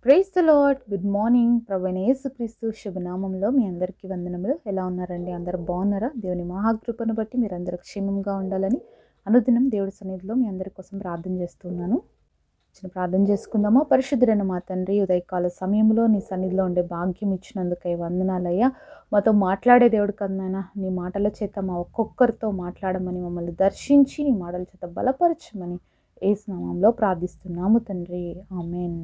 Praise the lord. Good morning. ప్రభువైన యేసుక్రీస్తు శుభనామంలో మీ అందరికీ వందనములు. ఎలా ఉన్నారండి? అందరూ బాగున్నారా? దేవుని మహాకృపను బట్టి మీరందరూ క్షేమంగా ఉండాలని అనుదినం దేవుడి సన్నిధిలో మీ అందరి కోసం ప్రార్థన చేస్తున్నాను. చిన్న ప్రార్థన చేసుకుందామా? పరిశుద్ధుడైన మా తండ్రి, ఉదయకాల సమయంలో నీ సన్నిధిలో ఉండే భాగ్యం ఇచ్చినందుకై వందనాలయ్యా. మాతో మాట్లాడే దేవుడు కదనైనా, నీ మాటల చేత మా ఒక్కొక్కరితో మాట్లాడమని, మమ్మల్ని దర్శించి నీ మాటల చేత బలపరచమని యేసు నామములో ప్రార్థిస్తున్నాము తండ్రి. ఆమేన్.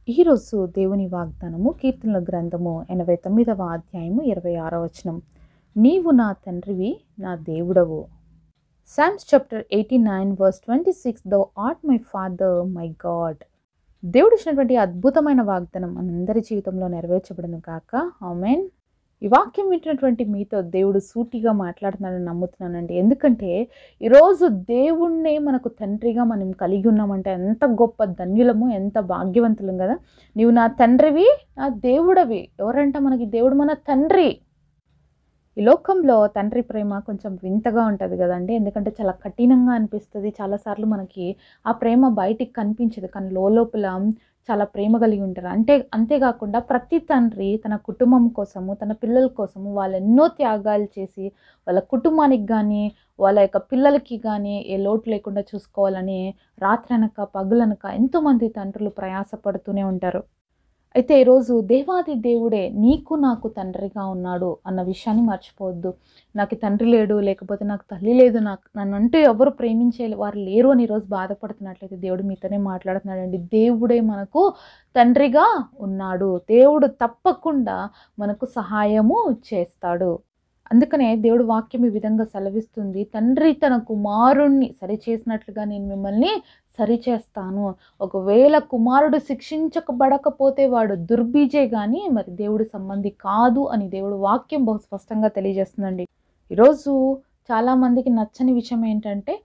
ఈరోజు దేవుని వాగ్దానము కీర్తనల గ్రంథము 89వ అధ్యాయము 26వ వచనం. నీవు నా తండ్రివి, నా దేవుడవు. Psalms chapter 89 verse 26. Thou art my father, my God. దేవుడు ఇచ్చినటువంటి అద్భుతమైన వాగ్దానం మనందరి జీవితంలో నెరవేర్చబడును కాక. ఆమేన్. ఈ వాక్యం వింటున్నటువంటి మీతో దేవుడు సూటిగా మాట్లాడుతున్నాడని నమ్ముతున్నానండి. ఎందుకంటే ఈరోజు దేవుణ్ణే మనకు తండ్రిగా మనం కలిగి ఉన్నామంటే ఎంత గొప్ప ధన్యులము, ఎంత భాగ్యవంతులం కదా. నీవు నా తండ్రివి, నా దేవుడవి. ఎవరంట మనకి దేవుడు? మన తండ్రి. ఈ లోకంలో తండ్రి ప్రేమ కొంచెం వింతగా ఉంటుంది కదండి. ఎందుకంటే చాలా కఠినంగా అనిపిస్తుంది. చాలాసార్లు మనకి ఆ ప్రేమ బయటికి కనిపించదు, కానీ లోపల చాలా ప్రేమ కలిగి ఉంటారు. అంతేకాకుండా ప్రతి తండ్రి తన కుటుంబం కోసము, తన పిల్లల కోసము వాళ్ళు ఎన్నో త్యాగాలు చేసి వాళ్ళ కుటుంబానికి కానీ వాళ్ళ యొక్క పిల్లలకి కానీ ఏ లోటు లేకుండా చూసుకోవాలని రాత్రనక పగులనక ఎంతోమంది తండ్రులు ప్రయాసపడుతూనే ఉంటారు. అయితే ఈరోజు దేవాది దేవుడే నీకు నాకు తండ్రిగా ఉన్నాడు అన్న విషయాన్ని మర్చిపోవద్దు. నాకు తండ్రి లేడు, లేకపోతే నాకు తల్లి లేదు, నన్నంటూ ఎవరు ప్రేమించే వారు లేరు అని ఈరోజు బాధపడుతున్నట్లయితే దేవుడు మీతోనే మాట్లాడుతున్నాడండి. దేవుడే మనకు తండ్రిగా ఉన్నాడు. దేవుడు తప్పకుండా మనకు సహాయము చేస్తాడు. అందుకనే దేవుడు వాక్యం ఈ విధంగా సెలవిస్తుంది. తండ్రి తన కుమారుణ్ణి సరిచేసినట్లుగా నేను మిమ్మల్ని సరిచేస్తాను. ఒకవేళ కుమారుడు శిక్షించబడకపోతే వాడు దుర్బీజే కానీ మరి దేవుడి సంబంధి కాదు అని దేవుడు వాక్యం బహు స్పష్టంగా తెలియజేస్తుందండి. ఈరోజు చాలామందికి నచ్చని విషయం ఏంటంటే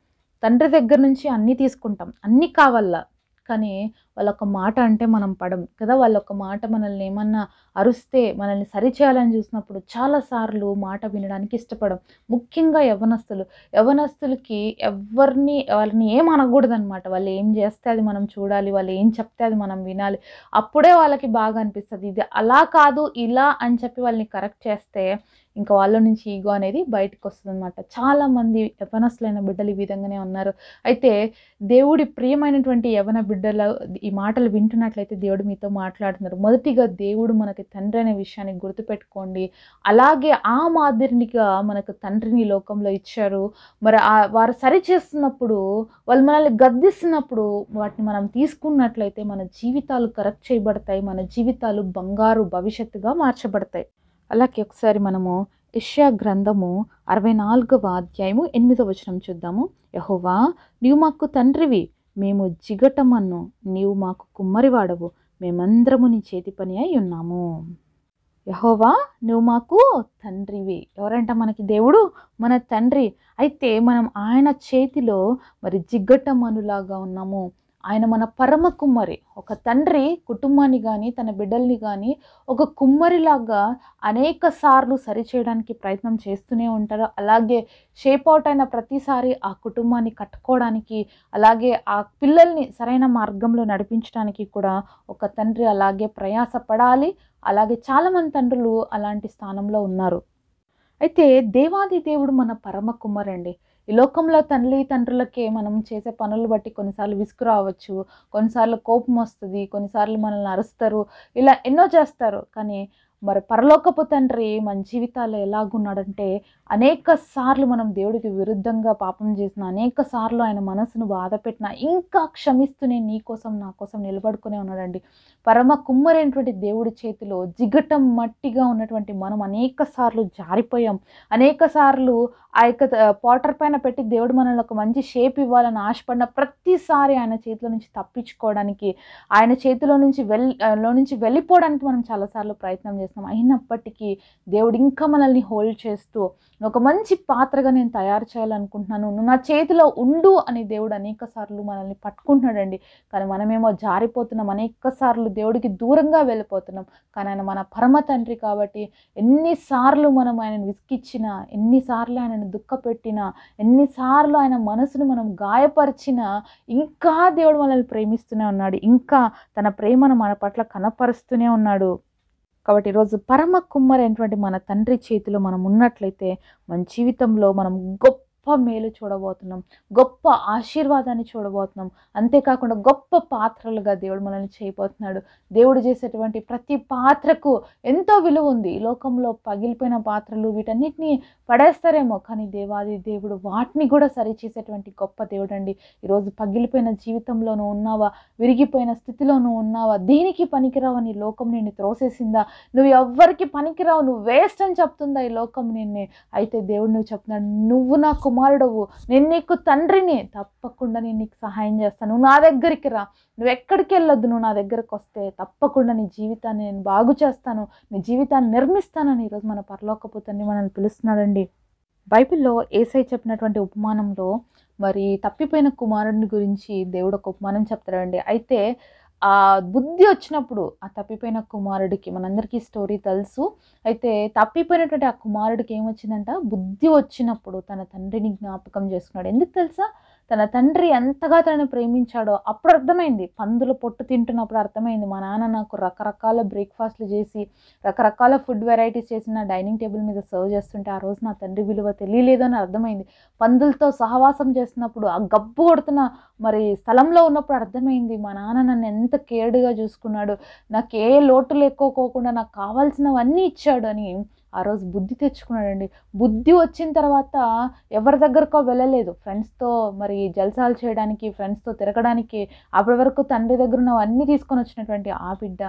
తండ్రి దగ్గర నుంచి అన్నీ తీసుకుంటాం, అన్నీ కావాలా, కానీ వాళ్ళొక మాట అంటే మనం పడం కదా. వాళ్ళొక మాట మనల్ని ఏమన్నా అరుస్తే మనల్ని సరిచేయాలని చూసినప్పుడు చాలాసార్లు మాట వినడానికి ఇష్టపడం. ముఖ్యంగా యవనస్తులకి వాళ్ళని ఏం అనకూడదు అనమాట. వాళ్ళు ఏం చేస్తే అది మనం చూడాలి, వాళ్ళు ఏం చెప్తే అది మనం వినాలి. అప్పుడే వాళ్ళకి బాగా అనిపిస్తుంది. ఇది అలా కాదు ఇలా అని చెప్పి వాళ్ళని కరెక్ట్ చేస్తే ఇంకా వాళ్ళ నుంచి ఈగో అనేది బయటకు వస్తుంది అనమాట. చాలామంది యవనస్తులైన బిడ్డలు ఈ విధంగానే ఉన్నారు. అయితే దేవుడి ప్రియమైనటువంటి యవన బిడ్డల ఈ మాటలు వింటున్నట్లయితే దేవుడు మీతో మాట్లాడుతున్నారు. మొదటిగా దేవుడు మనకి తండ్రి అనే విషయాన్ని గుర్తుపెట్టుకోండి. అలాగే ఆ మాదిరిగా మనకు తండ్రిని లోకంలో ఇచ్చారు. మరి వారు సరి చేస్తున్నప్పుడు, వాళ్ళు మనల్ని గద్దిస్తున్నప్పుడు వాటిని మనం తీసుకున్నట్లయితే మన జీవితాలు కరెక్ట్ చేయబడతాయి, మన జీవితాలు బంగారు భవిష్యత్తుగా మార్చబడతాయి. అలాగే ఒకసారి మనము యెషయా గ్రంథము 64వ అధ్యాయము 8వ వచనం చూద్దాము. యెహోవా, నీవు మాకు తండ్రివి, మేము జిగటమన్ను, నీవు మాకు కుమ్మరివాడవు, మేమందరము నీ చేతి పని అయి ఉన్నాము. యెహోవా, నువ్వు మాకు తండ్రివి. ఎవరంట మనకి దేవుడు? మన తండ్రి. అయితే మనం ఆయన చేతిలో మరి జిగ్గటమనులాగా ఉన్నాము. ఆయన మన పరమ కుమ్మరి. ఒక తండ్రి కుటుంబాన్ని కానీ తన బిడ్డల్ని కానీ ఒక కుమ్మరిలాగా అనేక సార్లు సరిచేయడానికి ప్రయత్నం చేస్తూనే ఉంటారు. అలాగే షేప్ అవుట్ అయిన ప్రతిసారి ఆ కుటుంబాన్ని కట్టుకోవడానికి, అలాగే ఆ పిల్లల్ని సరైన మార్గంలో నడిపించడానికి కూడా ఒక తండ్రి అలాగే ప్రయాసపడాలి. అలాగే చాలామంది తండ్రులు అలాంటి స్థానంలో ఉన్నారు. అయితే దేవాది దేవుడు మన పరమ కుమ్మరండి. ఈ లోకంలో తండ్రులకే మనం చేసే పనులు బట్టి కొన్నిసార్లు విసుగు రావచ్చు, కొన్నిసార్లు కోపం వస్తుంది, కొన్నిసార్లు మనల్ని అరుస్తారు, ఇలా ఎన్నో చేస్తారు. కానీ మరి పరలోకపు తండ్రి మన జీవితాల్లో ఎలాగున్నాడంటే అనేక సార్లు మనం దేవుడికి విరుద్ధంగా పాపం చేసిన, అనేక సార్లు ఆయన మనసును బాధ పెట్టిన ఇంకా క్షమిస్తూనే నీ కోసం నా కోసం నిలబడుకునే ఉన్నాడండి. పరమ కుమ్మరైనటువంటి దేవుడి చేతిలో జిగటం మట్టిగా ఉన్నటువంటి మనం అనేక సార్లు జారిపోయాం. అనేక సార్లు ఆ యొక్క పాటర్ పైన పెట్టి దేవుడు మనల్ని ఒక మంచి షేప్ ఇవ్వాలని ఆశపడిన ప్రతిసారి ఆయన చేతిలో నుంచి తప్పించుకోవడానికి, ఆయన చేతిలో నుంచి వెళ్ళిపోవడానికి మనం చాలాసార్లు ప్రయత్నం చేస్తాం. చేస్తాం. అయినప్పటికీ దేవుడు ఇంకా మనల్ని హోల్డ్ చేస్తూ ఒక మంచి పాత్రగా నేను తయారు చేయాలనుకుంటున్నాను, నువ్వు నా చేతిలో ఉండు అని దేవుడు అనేక సార్లు మనల్ని పట్టుకుంటున్నాడండి. కానీ మనమేమో జారిపోతున్నాం, అనేక సార్లు దేవుడికి దూరంగా వెళ్ళిపోతున్నాం. కానీ ఆయన మన పరమ తండ్రి కాబట్టి ఎన్నిసార్లు మనం ఆయనను విసిగిచ్చినా, ఎన్నిసార్లు ఆయనను దుఃఖపెట్టినా, ఎన్నిసార్లు ఆయన మనసును మనం గాయపరిచినా ఇంకా దేవుడు మనల్ని ప్రేమిస్తూనే ఉన్నాడు. ఇంకా తన ప్రేమను మన పట్ల కనపరుస్తూనే ఉన్నాడు. కాబట్టి ఈరోజు పరమ కుమ్మరైనటువంటి మన తండ్రి చేతిలో మనం ఉన్నట్లయితే మన జీవితంలో మనం గొప్ప మేలు చూడబోతున్నాం, గొప్ప ఆశీర్వాదాన్ని చూడబోతున్నాం. అంతేకాకుండా గొప్ప పాత్రలుగా దేవుడు మనల్ని చేయబోతున్నాడు. దేవుడు చేసేటువంటి ప్రతి పాత్రకు ఎంతో విలువ ఉంది. ఈ లోకంలో పగిలిపోయిన పాత్రలు వీటన్నిటిని పడేస్తారేమో, కానీ దేవాది దేవుడు వాటిని కూడా సరిచేసేటువంటి గొప్ప దేవుడు అండి. ఈరోజు పగిలిపోయిన జీవితంలోనూ ఉన్నావా, విరిగిపోయిన స్థితిలోనూ ఉన్నావా, దేనికి పనికిరావని లోకం నిన్ను త్రోసేసిందా, నువ్వు ఎవ్వరికి పనికిరావు, నువ్వు వేస్ట్ అని చెప్తుందా ఈ లోకం నిన్నే, అయితే దేవుడు నువ్వు చెప్తున్నాడు, నువ్వు నా కుమారుడవు, నేను నీకు తండ్రిని, తప్పకుండా నేను నీకు సహాయం చేస్తాను, నువ్వు నా దగ్గరికి రా, నువ్వు ఎక్కడికి వెళ్ళొద్దు, నువ్వు నా దగ్గరకు వస్తే తప్పకుండా నీ జీవితాన్ని నేను బాగు చేస్తాను, నీ జీవితాన్ని నిర్మిస్తానని ఈరోజు మన పరలోకపు తండ్రి మనల్ని పిలుస్తున్నాడండి. బైబిల్లో యేసయ్య చెప్పినటువంటి ఉపమానంలో మరి తప్పిపోయిన కుమారుడిని గురించి దేవుడు ఒక ఉపమానం చెప్తాడండి. అయితే ఆ బుద్ధి వచ్చినప్పుడు ఆ తప్పిపోయిన కుమారుడికి, మనందరికీ స్టోరీ తెలుసు. అయితే తప్పిపోయినటువంటి ఆ కుమారుడికి ఏమొచ్చిందంట, బుద్ధి వచ్చినప్పుడు తన తండ్రిని జ్ఞాపకం చేసుకున్నాడు. ఎందుకు తెలుసా, తన తండ్రి ఎంతగా తనని ప్రేమించాడో అప్పుడు అర్థమైంది. పందుల పొట్టు తింటున్నప్పుడు అర్థమైంది, మా నాన్న నాకు రకరకాల బ్రేక్ఫాస్ట్లు చేసి రకరకాల ఫుడ్ వెరైటీస్ చేసి నా డైనింగ్ టేబుల్ మీద సర్వ్ చేస్తుంటే ఆ రోజు నా తండ్రి విలువ తెలియలేదు అని అర్థమైంది. పందులతో సహవాసం చేసినప్పుడు ఆ గబ్బు కొడుతున్న మరి స్థలంలో ఉన్నప్పుడు అర్థమైంది, మా నాన్న నన్ను ఎంత కేర్డ్గా చూసుకున్నాడు, నాకు ఏ లోటు లేకోకుండా నాకు కావాల్సినవన్నీ ఇచ్చాడు అని ఆ రోజు బుద్ధి తెచ్చుకున్నాడండి. బుద్ధి వచ్చిన తర్వాత ఎవరి దగ్గరకో వెళ్ళలేదు, ఫ్రెండ్స్తో మరి జల్సాలు చేయడానికి, ఫ్రెండ్స్తో తిరగడానికి, అప్పటి వరకు తండ్రి దగ్గర ఉన్నవన్నీ తీసుకొని వచ్చినటువంటి ఆ బిడ్డ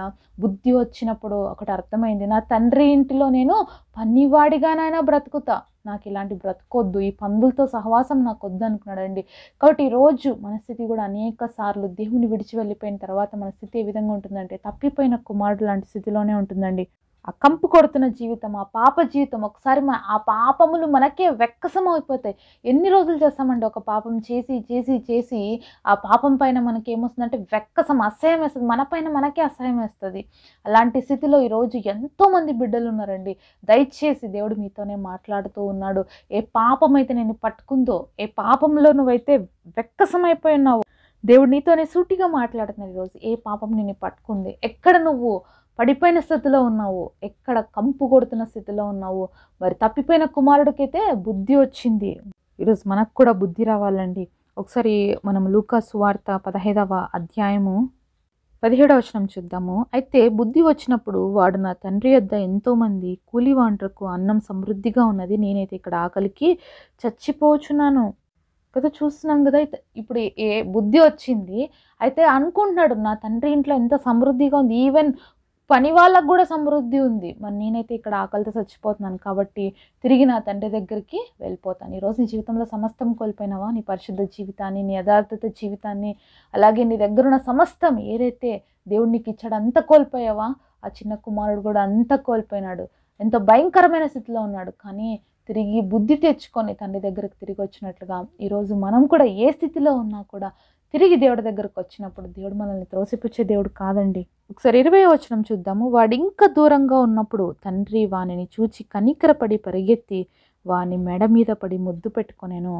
బుద్ధి వచ్చినప్పుడు ఒకటి అర్థమైంది, నా తండ్రి ఇంటిలో నేను పనివాడిగానైనా బ్రతుకుతా, నాకు ఇలాంటి బ్రతుకొద్దు, ఈ పందులతో సహవాసం నాకు వద్దు అనుకున్నాడండి. కాబట్టి ఈరోజు మన స్థితి కూడా అనేక సార్లు దేవుని విడిచి వెళ్ళిపోయిన తర్వాత మన స్థితి ఏ విధంగా ఉంటుందంటే తప్పిపోయిన కుమారుడు లాంటి స్థితిలోనే ఉంటుందండి. ఆ కంపు కొడుతున్న జీవితం, ఆ పాప జీవితం, ఒకసారి ఆ పాపములు మనకే వెక్కసం అయిపోతాయి. ఎన్ని రోజులు చేస్తామండి ఒక పాపం చేసి చేసి చేసి ఆ పాపం పైన మనకి ఏమొస్తుందంటే వెక్కసం, అసహ్యం వేస్తుంది, మన పైన మనకే అసహ్యం వేస్తుంది. అలాంటి స్థితిలో ఈరోజు ఎంతోమంది బిడ్డలు ఉన్నారండి. దయచేసి దేవుడు మీతోనే మాట్లాడుతూ ఉన్నాడు. ఏ పాపం అయితే నేను పట్టుకుందో, ఏ పాపంలో నువ్వైతే వెక్కసం అయిపోయి ఉన్నావు, దేవుడు నీతోనే సూటిగా మాట్లాడుతున్నాడు ఈరోజు. ఏ పాపం నిన్ను పట్టుకుంది, ఎక్కడ నువ్వు పడిపోయిన స్థితిలో ఉన్నావు, ఎక్కడ కంపు కొడుతున్న స్థితిలో ఉన్నావు. మరి తప్పిపోయిన కుమారుడికైతే బుద్ధి వచ్చింది, ఈరోజు మనకు కూడా బుద్ధి రావాలండి. ఒకసారి మనం లూకా సువార్త 15వ అధ్యాయము 17వ వచనం చూద్దాము. అయితే బుద్ధి వచ్చినప్పుడు వాడు, నా తండ్రి యొద్ద ఎంతోమంది కూలివాండ్రకు అన్నం సమృద్ధిగా ఉన్నది, నేనైతే ఇక్కడ ఆకలికి చచ్చిపోచున్నాను కదా. చూస్తున్నాం కదా. ఇప్పుడు ఏ బుద్ధి వచ్చింది, అయితే అనుకుంటున్నాడు నా తండ్రి ఇంట్లో ఎంత సమృద్ధిగా ఉంది, ఈవెన్ పని వాళ్ళకు కూడా సమృద్ధి ఉంది, మరి నేనైతే ఇక్కడ ఆకలితో చచ్చిపోతున్నాను, కాబట్టి తిరిగి నా తండ్రి దగ్గరికి వెళ్ళిపోతాను. ఈరోజు నీ జీవితంలో సమస్తం కోల్పోయినావా, నీ పరిశుద్ధ జీవితాన్ని, నీ యథార్థత జీవితాన్ని, అలాగే నీ దగ్గర ఉన్న సమస్తం ఏదైతే దేవుడు నీకు ఇచ్చాడు అంత కోల్పోయావా. ఆ చిన్న కుమారుడు కూడా అంత కోల్పోయినాడు, ఎంతో భయంకరమైన స్థితిలో ఉన్నాడు. కానీ తిరిగి బుద్ధి తెచ్చుకొని తండ్రి దగ్గరకు తిరిగి వచ్చినట్లుగా ఈరోజు మనం కూడా ఏ స్థితిలో ఉన్నా కూడా తిరిగి దేవుడి దగ్గరకు వచ్చినప్పుడు దేవుడు మనల్ని త్రోసిపుచ్చే దేవుడు కాదండి. ఒకసారి 20వ వచనం చూద్దాము. వాడు ఇంకా దూరంగా ఉన్నప్పుడు తండ్రి వానిని చూచి కనికరపడి పరిగెత్తి వాని మెడ మీద పడి ముద్దు పెట్టుకొనెను.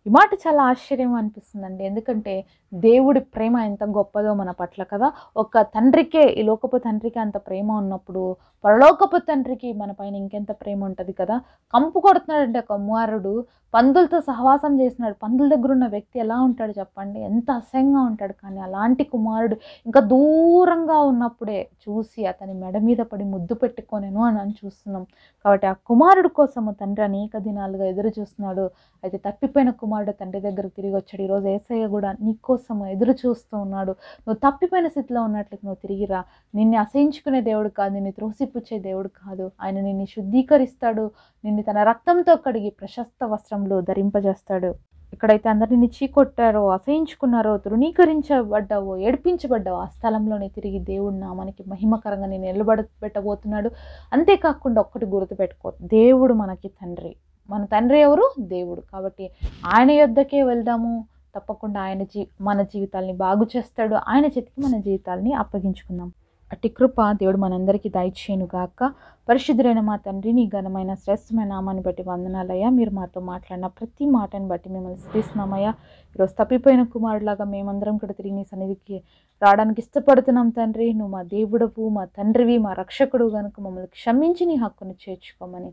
ఈ మాట చాలా ఆశ్చర్యం అనిపిస్తుందండి. ఎందుకంటే దేవుడి ప్రేమ ఎంత గొప్పదో మన పట్ల కదా. ఒక తండ్రికే, ఈ లోకపు తండ్రికి అంత ప్రేమ ఉన్నప్పుడు పరలోకపు తండ్రికి మన పైన ఇంకెంత ప్రేమ ఉంటుంది కదా. కంపు కొడుతున్నాడంటే ఒక కుమారుడు, పందులతో సహవాసం చేస్తున్నాడు. పందుల దగ్గర ఉన్న వ్యక్తి ఎలా ఉంటాడు చెప్పండి, ఎంత అసహ్యంగా ఉంటాడు. కానీ అలాంటి కుమారుడు ఇంకా దూరంగా ఉన్నప్పుడే చూసి అతని మెడ మీద పడి ముద్దు పెట్టుకొనెను అని చూస్తున్నాం. కాబట్టి ఆ కుమారుడు కోసము తండ్రి అనేక దినాలుగా ఎదురు చూస్తున్నాడు. అయితే తప్పిపోయిన కుమారుడు తండ్రి దగ్గరకు తిరిగి వచ్చాడు. ఈరోజు యేసయ్య కూడా నీకోసం ఎదురు చూస్తూ ఉన్నాడు. నువ్వు తప్పిపోయిన స్థితిలో ఉన్నట్లయితే నువ్వు తిరిగిరా. నిన్ను అసహించుకునే దేవుడు కాదు, నిన్ను త్రోసిపుచ్చే దేవుడు కాదు. ఆయన నిన్ను శుద్ధీకరిస్తాడు, నిన్ను తన రక్తంతో కడిగి ప్రశస్త వస్త్రంలో ధరింపజేస్తాడు. ఎక్కడైతే అందరిని చీకొట్టారో, అసహించుకున్నారో, తృణీకరించబడ్డావో, ఏడిపించబడ్డావో ఆ స్థలంలోనే తిరిగి దేవుడి నామానికి మహిమకరంగా నేను నిలబెట్టబోతున్నాడు. అంతేకాకుండా ఒక్కటి గుర్తుపెట్టుకో, దేవుడు మనకి తండ్రి. మన తండ్రి ఎవరు? దేవుడు. కాబట్టి ఆయన యొద్దకే వెళ్దాము. తప్పకుండా మన జీవితాల్ని బాగు చేస్తాడు. ఆయన చేతికి మన జీవితాల్ని అప్పగించుకుందాం. అట్టి కృప దేవుడు మనందరికీ దయచేయునుగాక. పరిశుద్ధుడైన మా తండ్రి, నీ ఘనమైన శ్రేష్టమైన నామాన్ని బట్టి వందనాలయ్యా. మీరు మాతో మాట్లాడిన ప్రతి మాటను బట్టి మిమ్మల్ని స్తుతిస్తున్నామయ్యా. ఈరోజు తప్పిపోయిన కుమారులాగా మేమందరం కూడా తిరిగి నీ సన్నిధికి రావడానికి ఇష్టపడుతున్నాం తండ్రి. నువ్వు మా దేవుడవు, మా తండ్రివి, మా రక్షకుడు గనుక మమ్మల్ని క్షమించి నీ హక్కును చేర్చుకోమని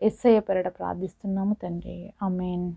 యేసయ్య పేరిట ప్రార్థిస్తున్నాము తండ్రి. ఆమేన్.